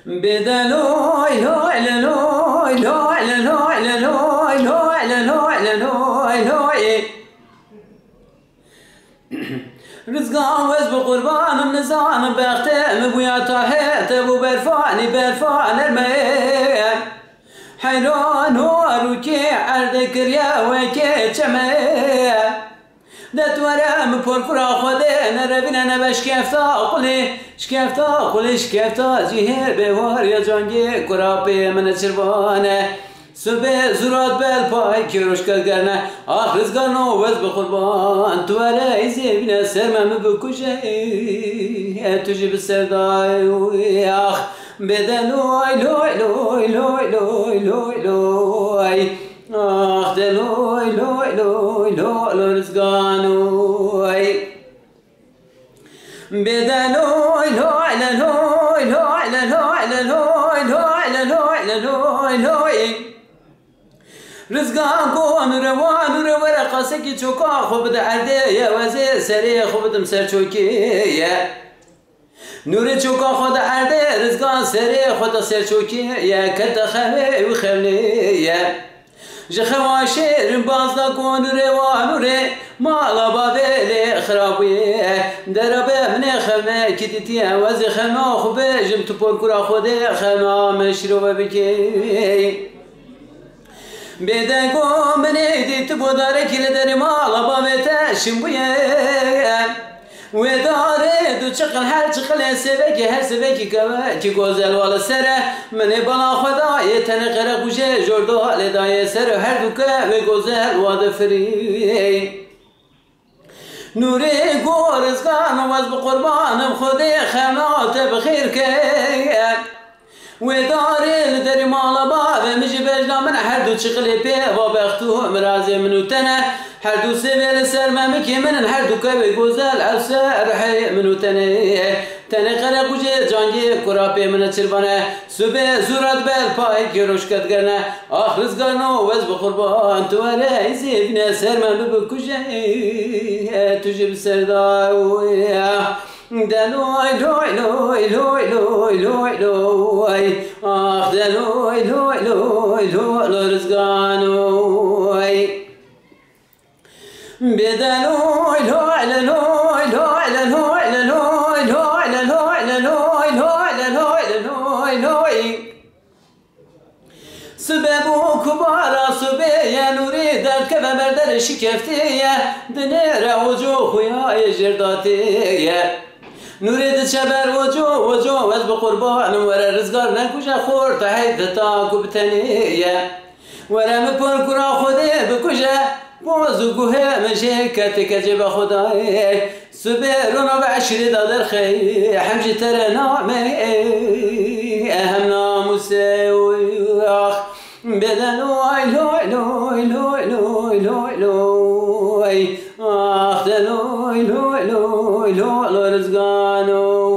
بدلوي لوي لوي لوي لوي لوي لوي لوي لوي لوي رزقان وز بقربان نزان بختم بويا طاحت ابو برفاني برفان الميل حيران وروكي عرض كريا وكي تشميل دتورم پرکرا خوده نربینه نبشکفتا قلی شکفتا قلی شکفتا جیه بوار یا جانگی کرابه من چربانه صبح زورات بل پای کروش کرگرنه آخ رزگانو وز بقربان تواره ایزی بینه سرمم بکشه توجی بسردای آخ بدلوی لوی لوی لوی لوی لوی لوی آخ دلوی لوی لوی لوی رزگانوی بدلوی لوی لوی لوی لوی لوی لوی لوی لوی رزقان کن روان رو ورقصه کی چوکا خوب درده یا وزه سری خوب دم سر چوکی نور چوکا خود درده رزقان سری خود سر چوکی یا کت خمه و خمله جخواشر باز نکن روان ره مالا بابل خرابیه دربه من خمه کتیتی وزه خمه خوب جم تو پرکرا خود خمه مشروب بکی بدگو من ایدی تو بوداره کل در مالا بابت شنبویه و داره دو چقل هر چقل سبکی هر سبکی که گوزل والا سره من بلا خدای تن قرق بوشه جردو حال دای سره هر دوکه و گوزل واده فری نوری گورزگان واز بقربانم خودی خمات بخیر که و داره لدر مالا بابه مجي بجنا من هر دو چقلی پی و بختو مرازی منو تنه هر دو سویل سر ممکی من هر دو که گوزل افسر حی منو تنه قرق بوجه جانگی کراپی من چربانه صبح زورت بل پای گروش کت گرنه آخ رزگانو وز بقربان تو اره ایزی بینه سر من بکشه توجی بسردای دلوی لوی لوی لوی لوی لوی لوی آخ دلوی لوی لوی لوی رزقانوی بدلوی لوی لوی لوی لوی لوی لوی لوی لوی لوی لوی سبب كبارا سبب يا نوري درد كما مردر شكفتي دنير وجو خويا جرداتي نوري دشبر وجو وز بقربان ورا رزقار نكوجا خور تحيد تاكو بتني ورا مبر كرا خدي بكوجا بوزو جوه مشي كاتك جب خداي سبرنا بعشر دادر خي حمجي ترى نامي اهم ناموسي اخ بدلوي لوي لوي لوي لوي لوي لوي اخ دلوي لوي لوي لوي رزقانوي